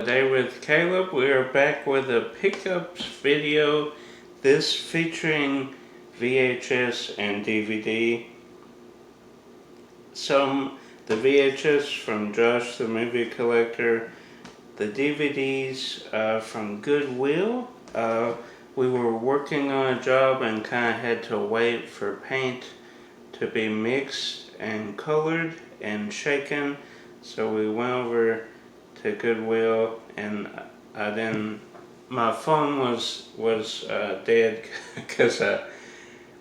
Today with Caleb, we are back with a pickups video, this featuring VHS and DVD. The VHS from Josh the Movie Collector, the DVDs from Goodwill. We were working on a job and kind of had to wait for paint to be mixed and colored and shaken, so we went over to Goodwill, and my phone was dead because I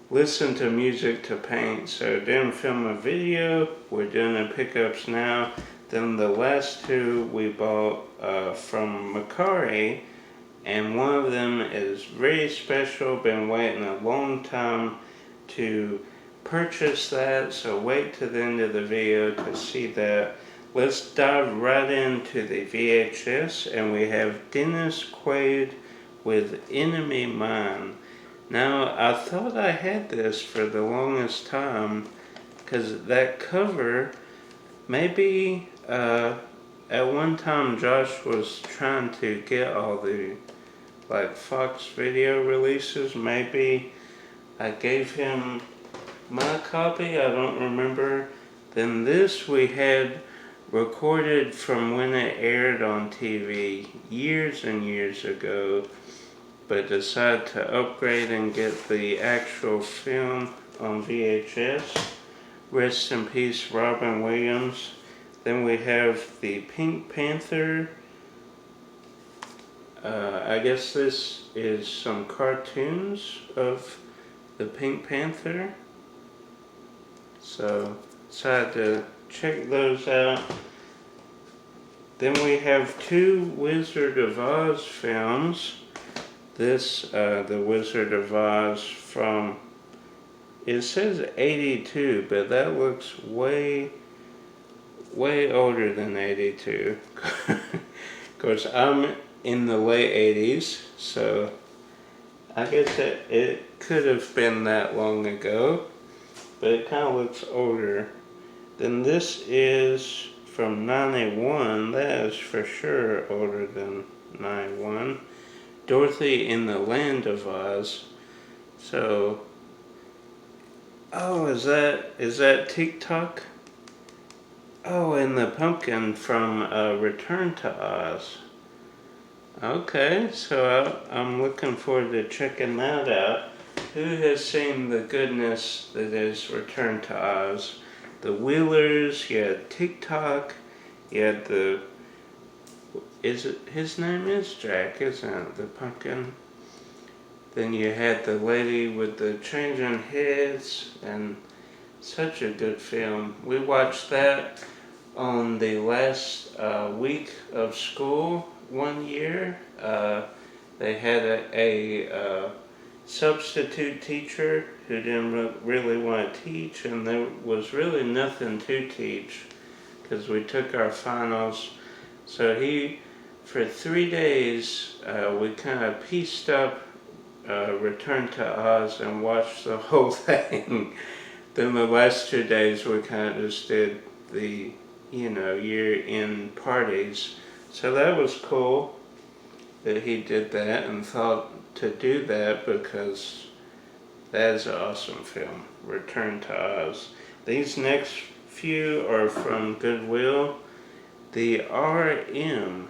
listened to music to paint, so I didn't film a video. We're doing the pickups now. Then the last two we bought from Macari, and one of them is very special. Been waiting a long time to purchase that, so wait to the end of the video to see that. Let's dive right into the VHS, and we have Dennis Quaid with Enemy Mine. Now, I thought I had this for the longest time, because that cover, maybe at one time Josh was trying to get all the Fox video releases. Maybe I gave him my copy, I don't remember. Then this we had recorded from when it aired on TV years and years ago, but decided to upgrade and get the actual film on VHS. Rest in peace, Robin Williams. Then we have the Pink Panther. I guess this is some cartoons of the Pink Panther. So, decided to check those out. Then we have two Wizard of Oz films. This, the Wizard of Oz from, it says 82, but that looks way older than 82. Of course, I'm in the late 80s, so I guess it could have been that long ago, but it kind of looks older. Then this is from 91, that is for sure older than 91. Dorothy in the Land of Oz. So, oh, is that TikTok? Oh, and the pumpkin from Return to Oz. Okay, so I'm looking forward to checking that out. Who has seen the goodness that is Return to Oz? The Wheelers, you had TikTok, you had his name is Jack, isn't it? The pumpkin. Then you had the lady with the changing heads, and such a good film. We watched that on the last week of school one year. They had a substitute teacher who didn't really want to teach, and there was really nothing to teach because we took our finals. So for 3 days, we kind of pieced up Return to Oz and watched the whole thing. Then the last 2 days we kind of just did the, year-end parties. So that was cool that he did that and thought to do that, because that is an awesome film, Return to Oz. These next few are from Goodwill. The RM.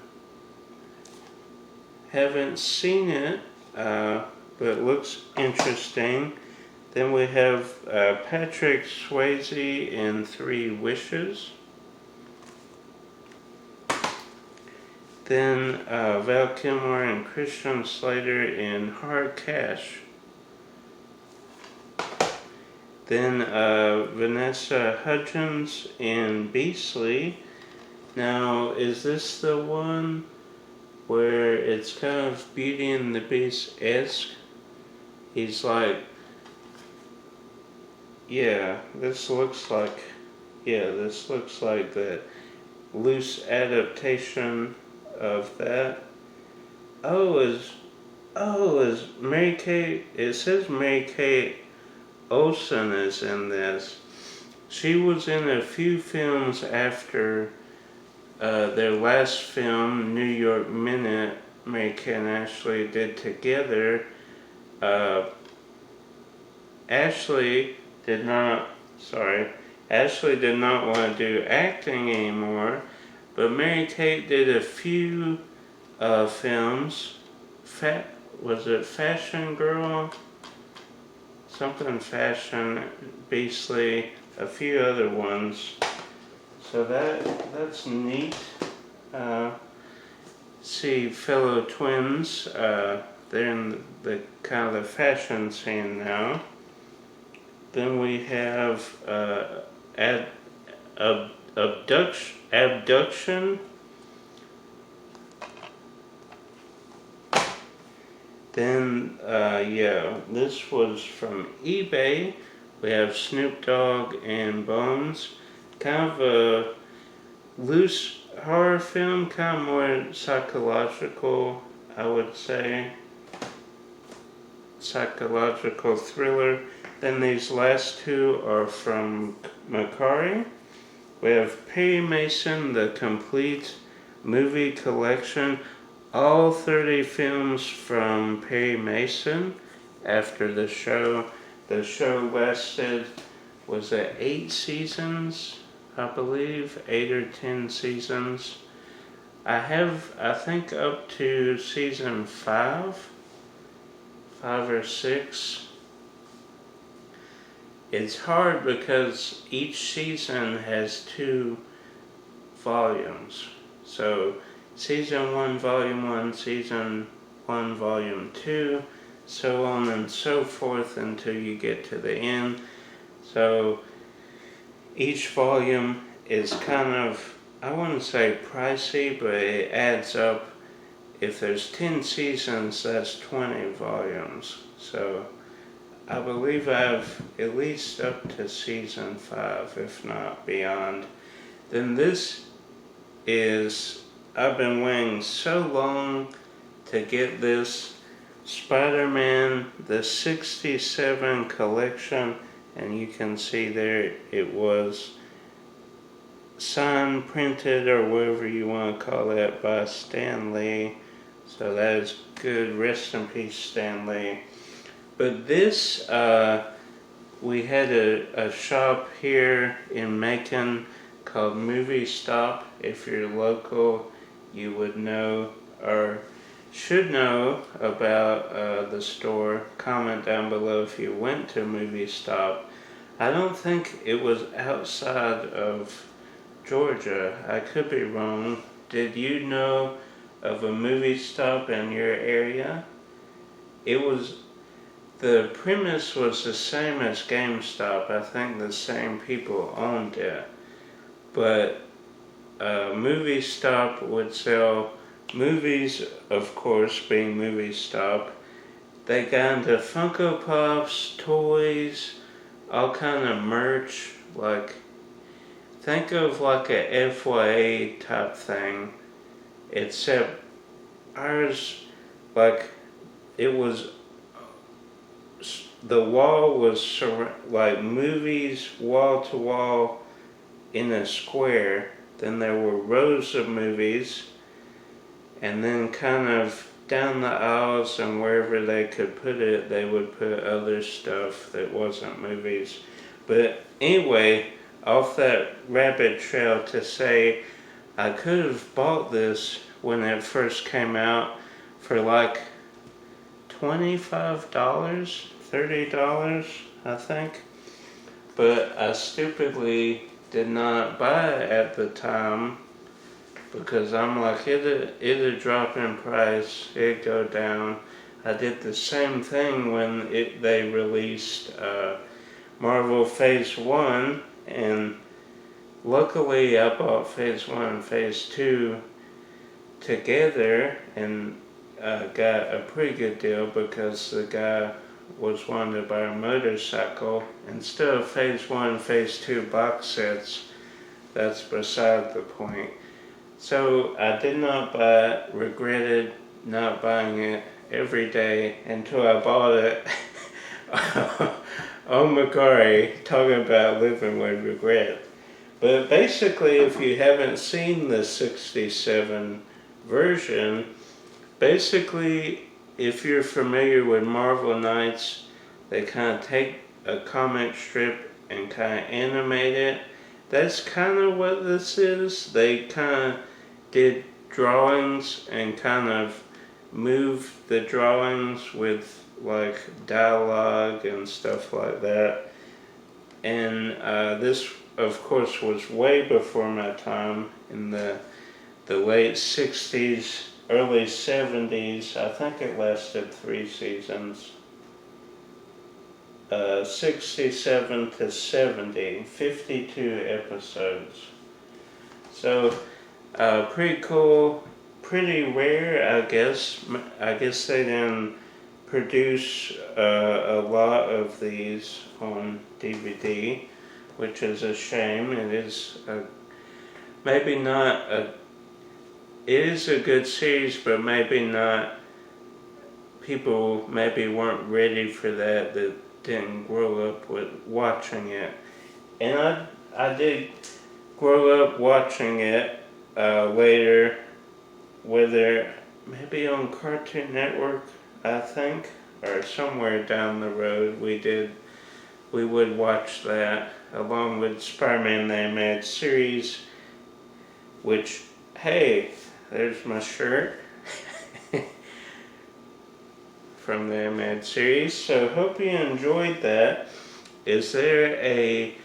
Haven't seen it, but it looks interesting. Then we have Patrick Swayze in 3 Wishes. Then Val Kilmer and Christian Slater in Hard Cash. Then Vanessa Hudgens in Beastly. Now, is this the one where it's kind of Beauty and the Beast-esque? He's like, this looks like that loose adaptation of that. Is Mary-Kate, it says Mary-Kate Olsen is in this. She was in a few films after their last film, New York Minute, Mary Kay and Ashley did together. Ashley did not want to do acting anymore, but Mary Kate did a few films. Was it Fashion Girl? Something Fashion, Beastly, a few other ones. So that's neat. See fellow twins, they're in the kind of the fashion scene now. Then we have Abduction. Then, this was from eBay. We have Snoop Dogg and Bones. Kind of a loose horror film, kind of more psychological, I would say. Psychological thriller. Then these last two are from Macari. We have Perry Mason, the complete movie collection. All 30 films from Perry Mason after the show. The show lasted, was it 8 seasons, I believe, 8 or 10 seasons. I think up to season 5 or 6. It's hard because each season has 2 volumes. So Season 1, Volume 1, Season 1, Volume 2, so on and so forth until you get to the end. So each volume is kind of, I wouldn't say pricey, but it adds up. If there's 10 seasons, that's 20 volumes. So I believe I have at least up to season 5, if not beyond. Then this is, I've been waiting so long to get this SpiderMan, the 67 collection, and you can see there it was signed, printed, or whatever you want to call it, by Stan Lee. So that is good. Rest in peace, Stan Lee. But this, we had a shop here in Macon called Movie Stop. If you're local, you would know or should know about the store. Comment down below if you went to Movie Stop. I don't think it was outside of Georgia. I could be wrong. Did you know of a Movie Stop in your area? The premise was the same as GameStop. I think the same people owned it. But Movie Stop would sell movies, of course, being Movie Stop. They got into Funko Pops, toys, all kind of merch. Like, think of like a FYA type thing, except ours, like, it was, the wall was like movies wall to wall in a square. Then there were rows of movies, and then kind of down the aisles and wherever they could put it, they would put other stuff that wasn't movies. But anyway, off that rabbit trail to say, I could have bought this when it first came out for like $25, $30, I think. But I stupidly did not buy it at the time because I'm like, it'll drop in price, it'll go down. I did the same thing when they released Marvel Phase 1, and luckily I bought Phase 1 and Phase 2 together and got a pretty good deal because the guy was wanting to buy a motorcycle instead of Phase 1 and Phase 2 box sets. That's beside the point. So I did not buy it, regretted not buying it every day until I bought it on Macari, talking about living with regret. But basically, if you haven't seen the 67 version, basically, if you're familiar with Marvel Knights, they kind of take a comic strip and kind of animate it. That's kind of what this is. They kind of did drawings and kind of moved the drawings with like dialogue and stuff like that. And this, of course, was way before my time in the late 60s, early 70s. I think it lasted 3 seasons. 67 to 70, 52 episodes. So, pretty cool, pretty rare, I guess. I guess they didn't produce a lot of these on DVD, which is a shame. It is maybe not a. It is a good series, but maybe not. People maybe weren't ready for that didn't grow up with watching it. And I did grow up watching it later, whether maybe on Cartoon Network, I think, or somewhere down the road we would watch that along with SpiderMan the Animated Series, which, hey, there's my shirt. From the animated series. So hope you enjoyed that. Is there a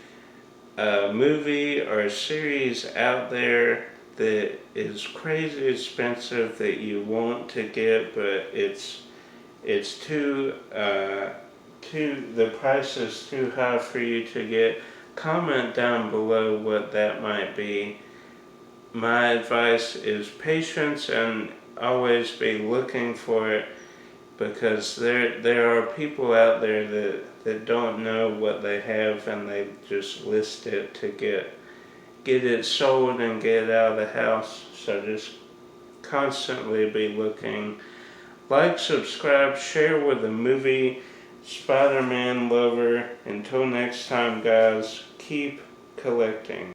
movie or a series out there that is crazy expensive that you want to get, but it's too the price is too high for you to get? Comment down below what that might be. My advice is patience and always be looking for it, because there are people out there that don't know what they have and they just list it to get it sold and get it out of the house. So just constantly be looking. Like, subscribe, share with a movie Spider-Man lover. Until next time, guys, keep collecting.